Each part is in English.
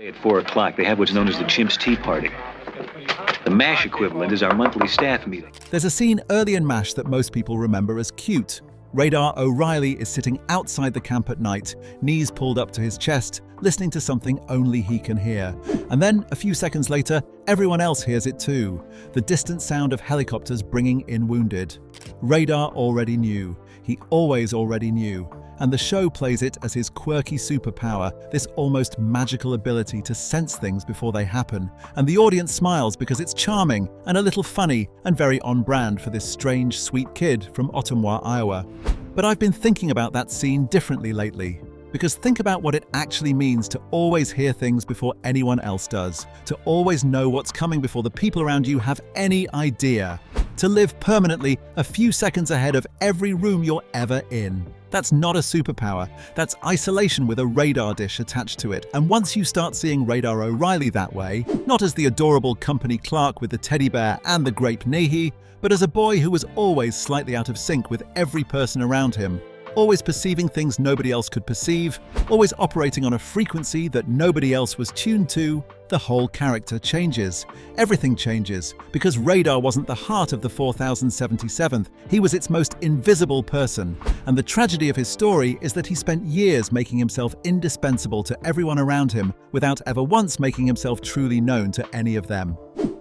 At 4 o'clock, they have what's known as the Chimps Tea Party. The MASH equivalent is our monthly staff meeting. There's a scene early in MASH that most people remember as cute. Radar O'Reilly is sitting outside the camp at night, knees pulled up to his chest, listening to something only he can hear. And then, a few seconds later, everyone else hears it too. The distant sound of helicopters bringing in wounded. Radar already knew. He always already knew. And the show plays it as his quirky superpower, this almost magical ability to sense things before they happen. And the audience smiles because it's charming and a little funny and very on brand for this strange, sweet kid from Ottumwa, Iowa. But I've been thinking about that scene differently lately. Because think about what it actually means to always hear things before anyone else does. To always know what's coming before the people around you have any idea. To live permanently a few seconds ahead of every room you're ever in. That's not a superpower. That's isolation with a radar dish attached to it. And once you start seeing Radar O'Reilly that way, not as the adorable company clerk with the teddy bear and the grape Nehi, but as a boy who was always slightly out of sync with every person around him, always perceiving things nobody else could perceive, always operating on a frequency that nobody else was tuned to, the whole character changes. Everything changes, because Radar wasn't the heart of the 4077th, he was its most invisible person. And the tragedy of his story is that he spent years making himself indispensable to everyone around him without ever once making himself truly known to any of them.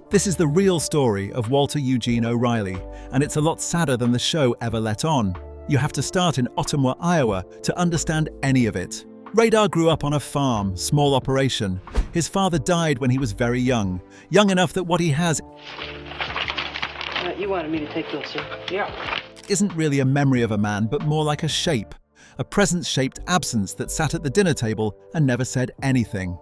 This is the real story of Walter Eugene O'Reilly, and it's a lot sadder than the show ever let on. You have to start in Ottumwa, Iowa to understand any of it. Radar grew up on a farm, small operation. His father died when he was very young enough that what he has You wanted me to take those, sir? Yeah. isn't really a memory of a man, but more like a shape, a presence-shaped absence that sat at the dinner table and never said anything.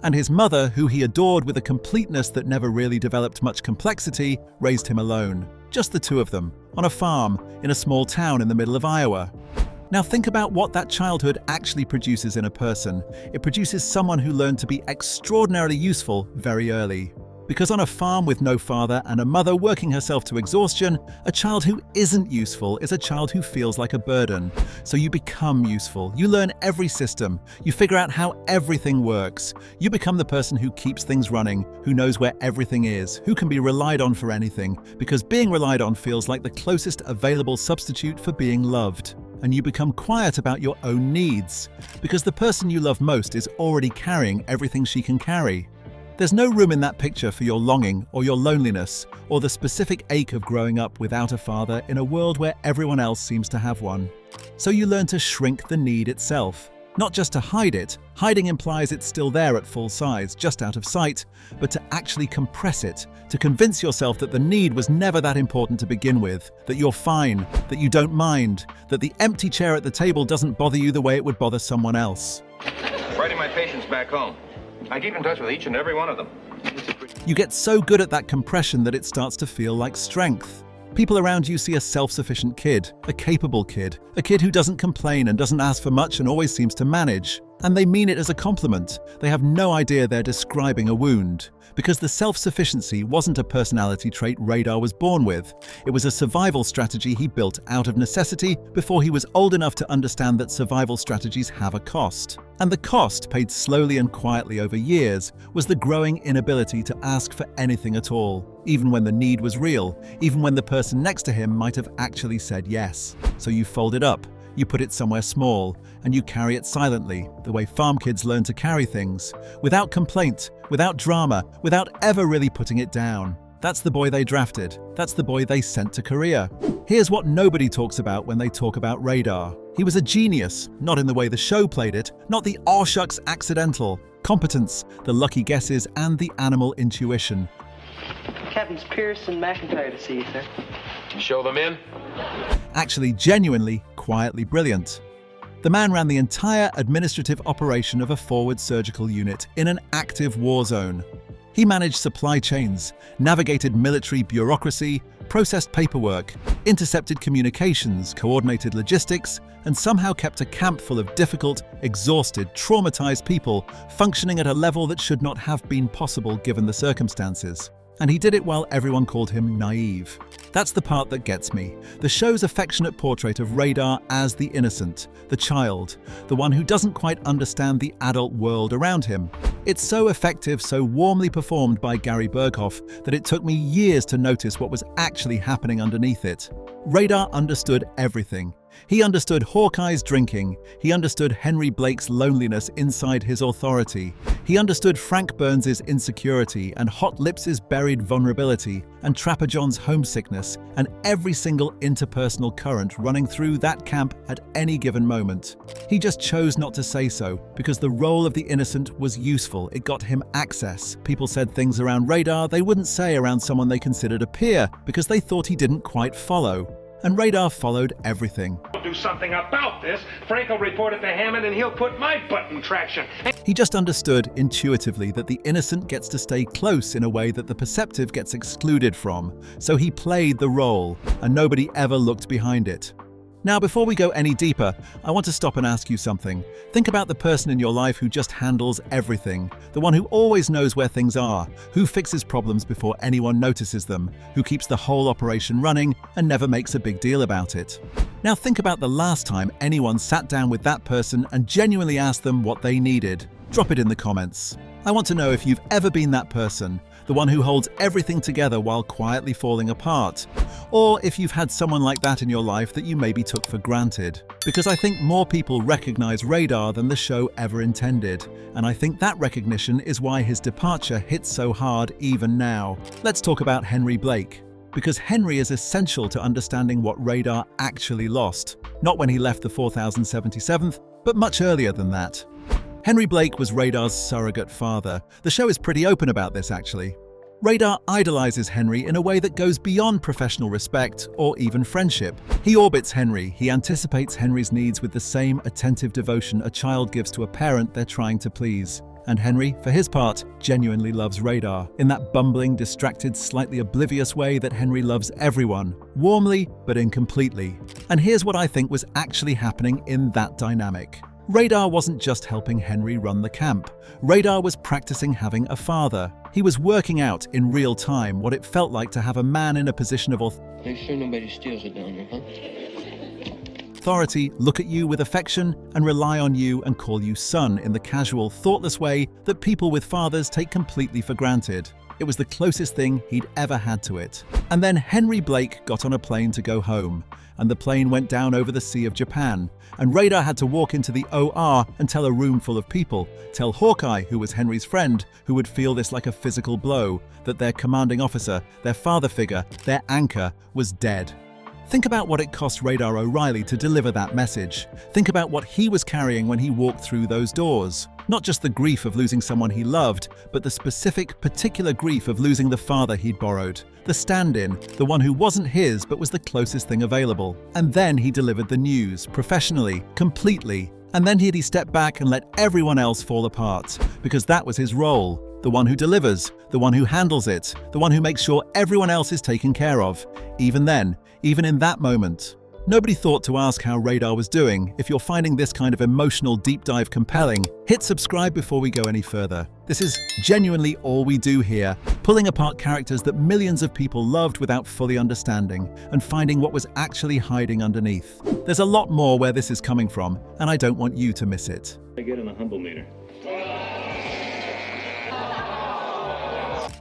And his mother, who he adored with a completeness that never really developed much complexity, raised him alone. Just the two of them, on a farm, in a small town in the middle of Iowa. Now think about what that childhood actually produces in a person. It produces someone who learned to be extraordinarily useful very early. Because on a farm with no father and a mother working herself to exhaustion, a child who isn't useful is a child who feels like a burden. So you become useful. You learn every system. You figure out how everything works. You become the person who keeps things running, who knows where everything is, who can be relied on for anything, because being relied on feels like the closest available substitute for being loved. And you become quiet about your own needs, because the person you love most is already carrying everything she can carry. There's no room in that picture for your longing or your loneliness or the specific ache of growing up without a father in a world where everyone else seems to have one. So you learn to shrink the need itself. Not just to hide it. Hiding implies it's still there at full size, just out of sight, but to actually compress it, to convince yourself that the need was never that important to begin with, that you're fine, that you don't mind, that the empty chair at the table doesn't bother you the way it would bother someone else. Writing my patients back home. I keep in touch with each and every one of them. You get so good at that compression that it starts to feel like strength. People around you see a self-sufficient kid, a capable kid, a kid who doesn't complain and doesn't ask for much and always seems to manage. And they mean it as a compliment. They have no idea they're describing a wound. Because the self-sufficiency wasn't a personality trait Radar was born with. It was a survival strategy he built out of necessity before he was old enough to understand that survival strategies have a cost. And the cost, paid slowly and quietly over years, was the growing inability to ask for anything at all, even when the need was real, even when the person next to him might have actually said yes. So you fold it up. You put it somewhere small, and you carry it silently, the way farm kids learn to carry things, without complaint, without drama, without ever really putting it down. That's the boy they drafted. That's the boy they sent to Korea. Here's what nobody talks about when they talk about Radar. He was a genius, not in the way the show played it, not the aw shucks accidental. Competence, the lucky guesses, and the animal intuition. Captains Pierce and McIntyre to see you, sir. Show them in. Actually, genuinely, quietly brilliant. The man ran the entire administrative operation of a forward surgical unit in an active war zone. He managed supply chains, navigated military bureaucracy, processed paperwork, intercepted communications, coordinated logistics, and somehow kept a camp full of difficult, exhausted, traumatized people functioning at a level that should not have been possible given the circumstances. And he did it while everyone called him naive. That's the part that gets me. The show's affectionate portrait of Radar as the innocent, the child, the one who doesn't quite understand the adult world around him. It's so effective, so warmly performed by Gary Burghoff that it took me years to notice what was actually happening underneath it. Radar understood everything. He understood Hawkeye's drinking. He understood Henry Blake's loneliness inside his authority. He understood Frank Burns' insecurity and Hot Lips' buried vulnerability and Trapper John's homesickness and every single interpersonal current running through that camp at any given moment. He just chose not to say so because the role of the innocent was useful. It got him access. People said things around Radar they wouldn't say around someone they considered a peer because they thought he didn't quite follow. And Radar followed everything. Do something about this. Frank will report it to Hammond and he'll put my button traction. He just understood intuitively that the innocent gets to stay close in a way that the perceptive gets excluded from. So he played the role, and nobody ever looked behind it. Now, before we go any deeper, I want to stop and ask you something. Think about the person in your life who just handles everything, the one who always knows where things are, who fixes problems before anyone notices them, who keeps the whole operation running and never makes a big deal about it. Now think about the last time anyone sat down with that person and genuinely asked them what they needed. Drop it in the comments. I want to know if you've ever been that person, the one who holds everything together while quietly falling apart. Or if you've had someone like that in your life that you maybe took for granted. Because I think more people recognize Radar than the show ever intended. And I think that recognition is why his departure hits so hard even now. Let's talk about Henry Blake. Because Henry is essential to understanding what Radar actually lost. Not when he left the 4077th, but much earlier than that. Henry Blake was Radar's surrogate father. The show is pretty open about this, actually. Radar idolizes Henry in a way that goes beyond professional respect or even friendship. He orbits Henry. He anticipates Henry's needs with the same attentive devotion a child gives to a parent they're trying to please. And Henry, for his part, genuinely loves Radar in that bumbling, distracted, slightly oblivious way that Henry loves everyone, warmly but incompletely. And here's what I think was actually happening in that dynamic. Radar wasn't just helping Henry run the camp. Radar was practicing having a father. He was working out in real time what it felt like to have a man in a position of Make sure nobody steals it down there, huh? authority look at you with affection and rely on you and call you son in the casual, thoughtless way that people with fathers take completely for granted. It was the closest thing he'd ever had to it. And then Henry Blake got on a plane to go home, and the plane went down over the Sea of Japan, and Radar had to walk into the OR and tell a room full of people, tell Hawkeye, who was Henry's friend, who would feel this like a physical blow, that their commanding officer, their father figure, their anchor, was dead. Think about what it cost Radar O'Reilly to deliver that message. Think about what he was carrying when he walked through those doors. Not just the grief of losing someone he loved, but the specific, particular grief of losing the father he'd borrowed. The stand-in, the one who wasn't his but was the closest thing available. And then he delivered the news, professionally, completely. And then he stepped back and let everyone else fall apart, because that was his role. The one who delivers, the one who handles it, the one who makes sure everyone else is taken care of. Even then, even in that moment. Nobody thought to ask how Radar was doing. If you're finding this kind of emotional deep dive compelling, hit subscribe before we go any further. This is genuinely all we do here, pulling apart characters that millions of people loved without fully understanding, and finding what was actually hiding underneath. There's a lot more where this is coming from, and I don't want you to miss it. I get in the humble meter.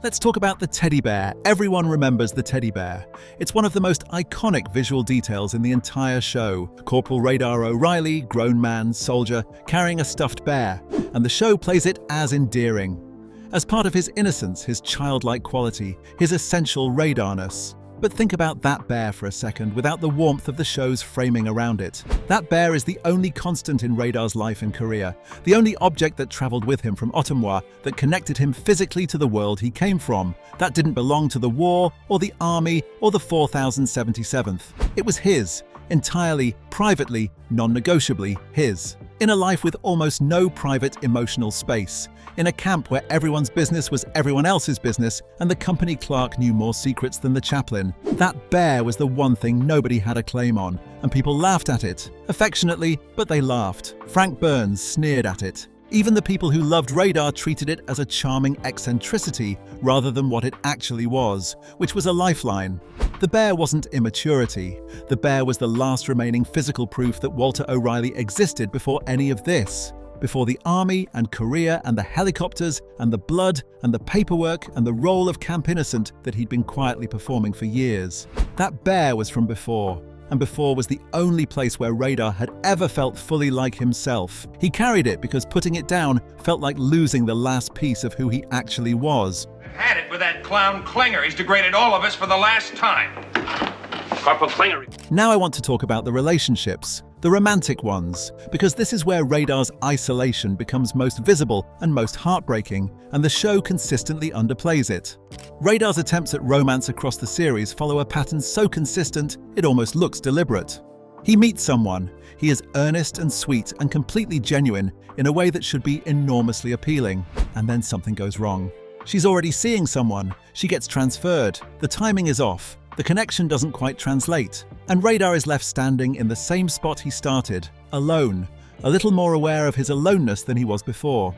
Let's talk about the teddy bear. Everyone remembers the teddy bear. It's one of the most iconic visual details in the entire show. Corporal Radar O'Reilly, grown man, soldier, carrying a stuffed bear. And the show plays it as endearing. As part of his innocence, his childlike quality, his essential radarness. But think about that bear for a second without the warmth of the show's framing around it. That bear is the only constant in Radar's life and career, the only object that traveled with him from Ottumwa that connected him physically to the world he came from. That didn't belong to the war, or the army, or the 4077th. It was his, entirely, privately, non-negotiably his. In a life with almost no private emotional space. In a camp where everyone's business was everyone else's business and the company clerk knew more secrets than the chaplain. That bear was the one thing nobody had a claim on, and people laughed at it. Affectionately, but they laughed. Frank Burns sneered at it. Even the people who loved Radar treated it as a charming eccentricity rather than what it actually was, which was a lifeline. The bear wasn't immaturity. The bear was the last remaining physical proof that Walter O'Reilly existed before any of this. Before the army and Korea and the helicopters and the blood and the paperwork and the role of Camp Innocent that he'd been quietly performing for years. That bear was from before, and before was the only place where Radar had ever felt fully like himself. He carried it because putting it down felt like losing the last piece of who he actually was. Had it with that clown Klinger. He's degraded all of us for the last time. Corporal Klinger. Now I want to talk about the relationships, the romantic ones, because this is where Radar's isolation becomes most visible and most heartbreaking, and the show consistently underplays it. Radar's attempts at romance across the series follow a pattern so consistent it almost looks deliberate. He meets someone, he is earnest and sweet and completely genuine in a way that should be enormously appealing, and then something goes wrong. She's already seeing someone, she gets transferred, the timing is off, the connection doesn't quite translate, and Radar is left standing in the same spot he started, alone, a little more aware of his aloneness than he was before.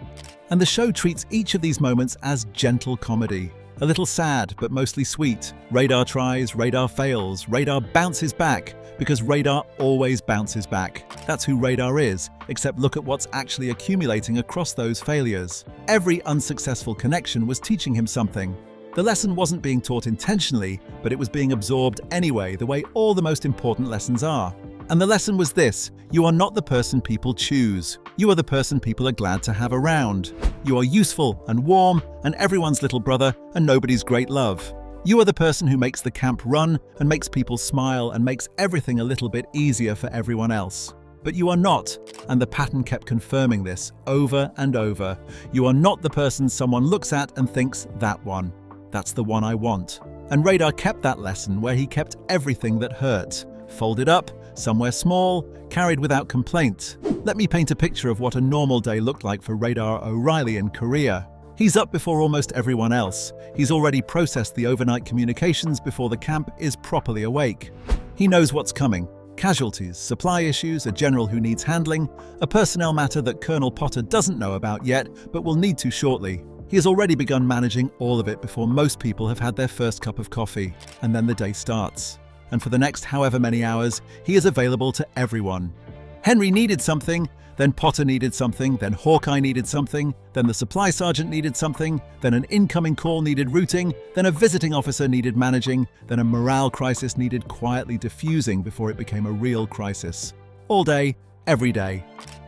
And the show treats each of these moments as gentle comedy. A little sad, but mostly sweet. Radar tries, Radar fails, Radar bounces back, because Radar always bounces back. That's who Radar is, except look at what's actually accumulating across those failures. Every unsuccessful connection was teaching him something. The lesson wasn't being taught intentionally, but it was being absorbed anyway, the way all the most important lessons are. And the lesson was this: you are not the person people choose. You are the person people are glad to have around. You are useful and warm and everyone's little brother and nobody's great love. You are the person who makes the camp run and makes people smile and makes everything a little bit easier for everyone else. But you are not, and the pattern kept confirming this over and over. You are not the person someone looks at and thinks, that one. That's the one I want. And Radar kept that lesson where he kept everything that hurt. Folded up, somewhere small, carried without complaint. Let me paint a picture of what a normal day looked like for Radar O'Reilly in Korea. He's up before almost everyone else. He's already processed the overnight communications before the camp is properly awake. He knows what's coming. Casualties, supply issues, a general who needs handling, a personnel matter that Colonel Potter doesn't know about yet, but will need to shortly. He has already begun managing all of it before most people have had their first cup of coffee, and then the day starts. And for the next however many hours, he is available to everyone. Henry needed something, then Potter needed something, then Hawkeye needed something, then the supply sergeant needed something, then an incoming call needed routing, then a visiting officer needed managing, then a morale crisis needed quietly diffusing before it became a real crisis. All day, every day.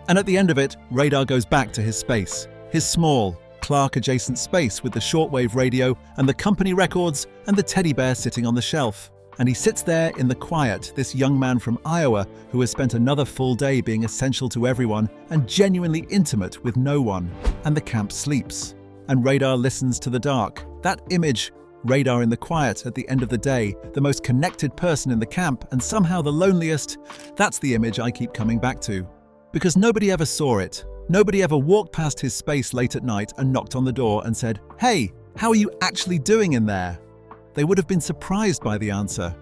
And at the end of it, Radar goes back to his space, his small, Clark-adjacent space with the shortwave radio and the company records and the teddy bear sitting on the shelf. And he sits there in the quiet, this young man from Iowa who has spent another full day being essential to everyone and genuinely intimate with no one. And the camp sleeps. And Radar listens to the dark. That image, Radar in the quiet at the end of the day, the most connected person in the camp and somehow the loneliest, that's the image I keep coming back to. Because nobody ever saw it. Nobody ever walked past his space late at night and knocked on the door and said, "Hey, how are you actually doing in there?" They would have been surprised by the answer.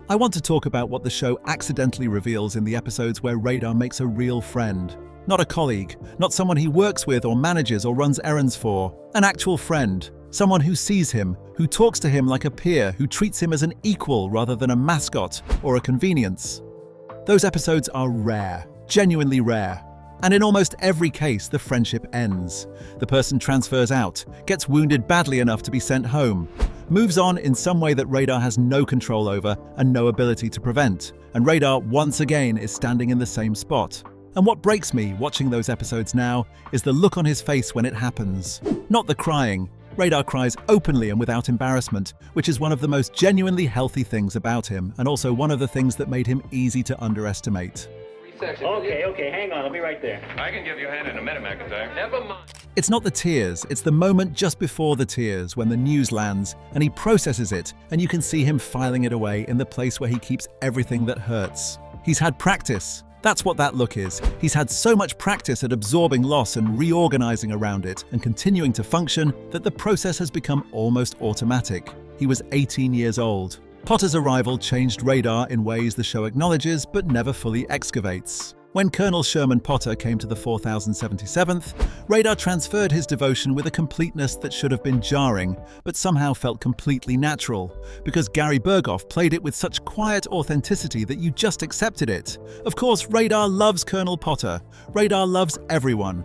I want to talk about what the show accidentally reveals in the episodes where Radar makes a real friend. Not a colleague, not someone he works with or manages or runs errands for. An actual friend. Someone who sees him, who talks to him like a peer, who treats him as an equal rather than a mascot or a convenience. Those episodes are rare, genuinely rare. And in almost every case, the friendship ends. The person transfers out, gets wounded badly enough to be sent home, moves on in some way that Radar has no control over and no ability to prevent, and Radar once again is standing in the same spot. And what breaks me watching those episodes now is the look on his face when it happens. Not the crying. Radar cries openly and without embarrassment, which is one of the most genuinely healthy things about him, and also one of the things that made him easy to underestimate. Okay, hang on, I'll be right there. I can give you a hand in a minute, McIntyre. Never mind. It's not the tears, it's the moment just before the tears when the news lands and he processes it and you can see him filing it away in the place where he keeps everything that hurts. He's had practice. That's what that look is. He's had so much practice at absorbing loss and reorganizing around it and continuing to function that the process has become almost automatic. He was 18 years old. Potter's arrival changed Radar in ways the show acknowledges but never fully excavates. When Colonel Sherman Potter came to the 4077th, Radar transferred his devotion with a completeness that should have been jarring, but somehow felt completely natural, because Gary Burghoff played it with such quiet authenticity that you just accepted it. Of course, Radar loves Colonel Potter. Radar loves everyone.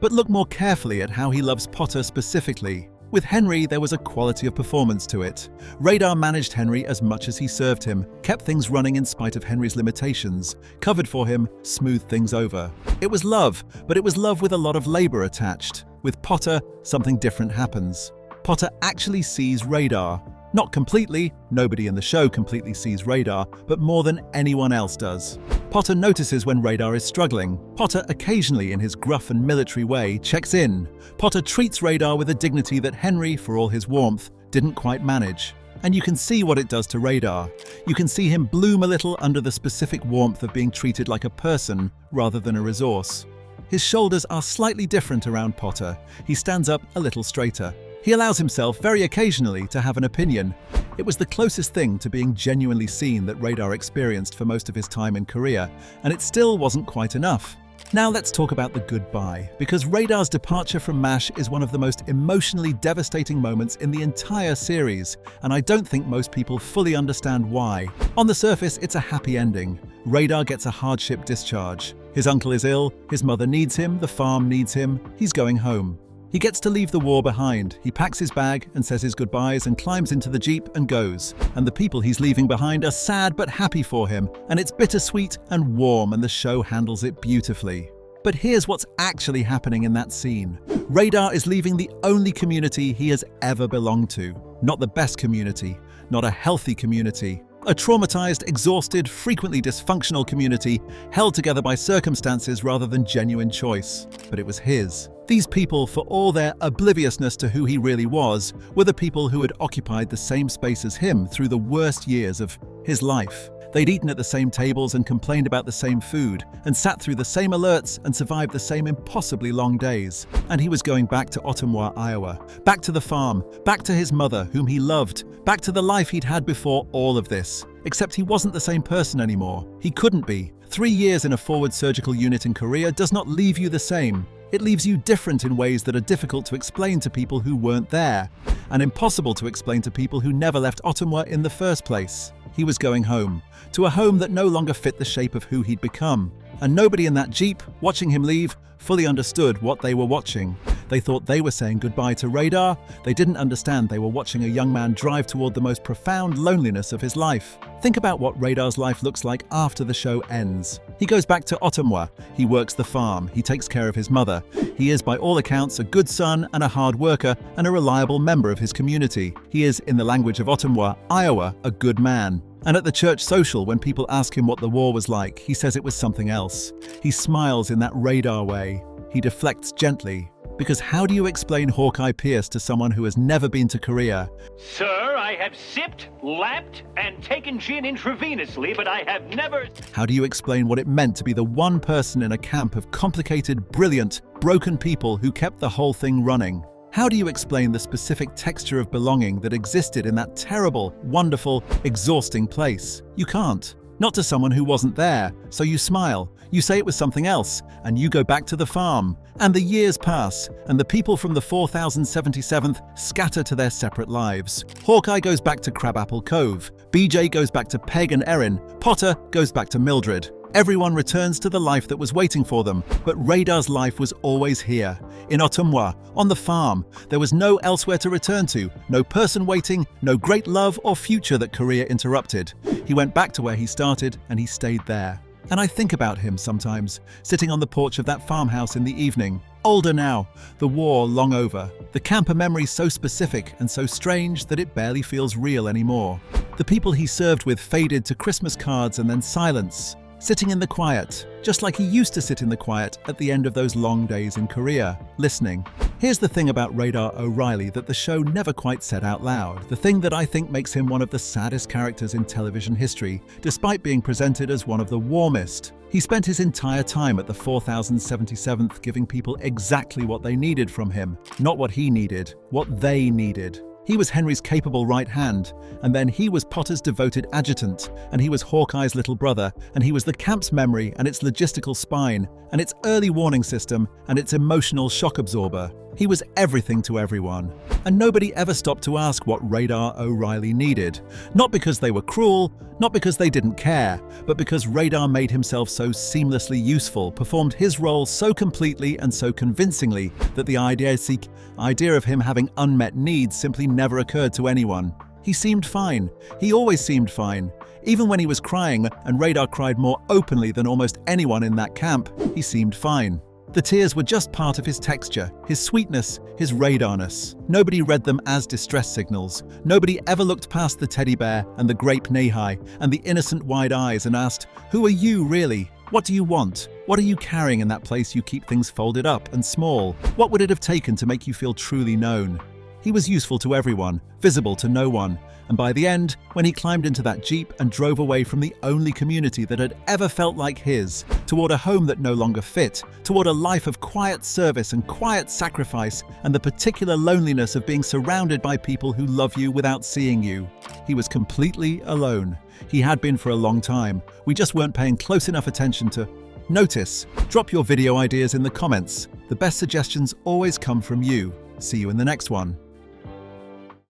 But look more carefully at how he loves Potter specifically. With Henry, there was a quality of performance to it. Radar managed Henry as much as he served him, kept things running in spite of Henry's limitations, covered for him, smoothed things over. It was love, but it was love with a lot of labor attached. With Potter, something different happens. Potter actually sees Radar. Not completely, nobody in the show completely sees Radar, but more than anyone else does. Potter notices when Radar is struggling. Potter occasionally, in his gruff and military way, checks in. Potter treats Radar with a dignity that Henry, for all his warmth, didn't quite manage. And you can see what it does to Radar. You can see him bloom a little under the specific warmth of being treated like a person rather than a resource. His shoulders are slightly different around Potter. He stands up a little straighter. He allows himself, very occasionally, to have an opinion. It was the closest thing to being genuinely seen that Radar experienced for most of his time in Korea, and it still wasn't quite enough. Now let's talk about the goodbye, because Radar's departure from MASH is one of the most emotionally devastating moments in the entire series, and I don't think most people fully understand why. On the surface, it's a happy ending. Radar gets a hardship discharge. His uncle is ill, his mother needs him, the farm needs him, he's going home. He gets to leave the war behind. He packs his bag and says his goodbyes and climbs into the Jeep and goes. And the people he's leaving behind are sad but happy for him, and it's bittersweet and warm, and the show handles it beautifully. But here's what's actually happening in that scene. Radar is leaving the only community he has ever belonged to. Not the best community, not a healthy community. A traumatized, exhausted, frequently dysfunctional community held together by circumstances rather than genuine choice. But it was his. These people, for all their obliviousness to who he really was, were the people who had occupied the same space as him through the worst years of his life. They'd eaten at the same tables and complained about the same food, and sat through the same alerts and survived the same impossibly long days. And he was going back to Ottumwa, Iowa, back to the farm, back to his mother, whom he loved, back to the life he'd had before all of this. Except he wasn't the same person anymore. He couldn't be. 3 years in a forward surgical unit in Korea does not leave you the same. It leaves you different in ways that are difficult to explain to people who weren't there, and impossible to explain to people who never left Ottumwa in the first place. He was going home, to a home that no longer fit the shape of who he'd become. And nobody in that Jeep, watching him leave, fully understood what they were watching. They thought they were saying goodbye to Radar. They didn't understand they were watching a young man drive toward the most profound loneliness of his life. Think about what Radar's life looks like after the show ends. He goes back to Ottumwa. He works the farm. He takes care of his mother. He is, by all accounts, a good son and a hard worker and a reliable member of his community. He is, in the language of Ottumwa, Iowa, a good man. And at the church social, when people ask him what the war was like, he says it was something else. He smiles in that Radar way. He deflects gently. Because how do you explain Hawkeye Pierce to someone who has never been to Korea? Sir, I have sipped, lapped, and taken gin intravenously, but I have never... How do you explain what it meant to be the one person in a camp of complicated, brilliant, broken people who kept the whole thing running? How do you explain the specific texture of belonging that existed in that terrible, wonderful, exhausting place? You can't. Not to someone who wasn't there. So you smile, you say it was something else, and you go back to the farm. And the years pass, and the people from the 4077th scatter to their separate lives. Hawkeye goes back to Crabapple Cove. BJ goes back to Peg and Erin. Potter goes back to Mildred. Everyone returns to the life that was waiting for them, but Radar's life was always here, in Ottumwa, on the farm. There was no elsewhere to return to, no person waiting, no great love or future that Korea interrupted. He went back to where he started, and he stayed there. And I think about him sometimes, sitting on the porch of that farmhouse in the evening. Older now, the war long over, the camper memories so specific and so strange that it barely feels real anymore. The people he served with faded to Christmas cards and then silence. Sitting in the quiet, just like he used to sit in the quiet at the end of those long days in Korea, listening. Here's the thing about Radar O'Reilly that the show never quite said out loud, the thing that I think makes him one of the saddest characters in television history, despite being presented as one of the warmest. He spent his entire time at the 4077th giving people exactly what they needed from him, not what he needed, what they needed. He was Henry's capable right hand, and then he was Potter's devoted adjutant, and he was Hawkeye's little brother, and he was the camp's memory and its logistical spine, and its early warning system, and its emotional shock absorber. He was everything to everyone. And nobody ever stopped to ask what Radar O'Reilly needed. Not because they were cruel, not because they didn't care, but because Radar made himself so seamlessly useful, performed his role so completely and so convincingly that the idea of him having unmet needs simply never occurred to anyone. He seemed fine. He always seemed fine. Even when he was crying, and Radar cried more openly than almost anyone in that camp, he seemed fine. The tears were just part of his texture, his sweetness, his radarness. Nobody read them as distress signals. Nobody ever looked past the teddy bear and the grape knee-high and the innocent wide eyes and asked, "Who are you, really? What do you want? What are you carrying in that place you keep things folded up and small? What would it have taken to make you feel truly known?" He was useful to everyone, visible to no one, and by the end, when he climbed into that Jeep and drove away from the only community that had ever felt like his, toward a home that no longer fit, toward a life of quiet service and quiet sacrifice, and the particular loneliness of being surrounded by people who love you without seeing you, he was completely alone. He had been for a long time. We just weren't paying close enough attention to notice. Drop your video ideas in the comments. The best suggestions always come from you. See you in the next one.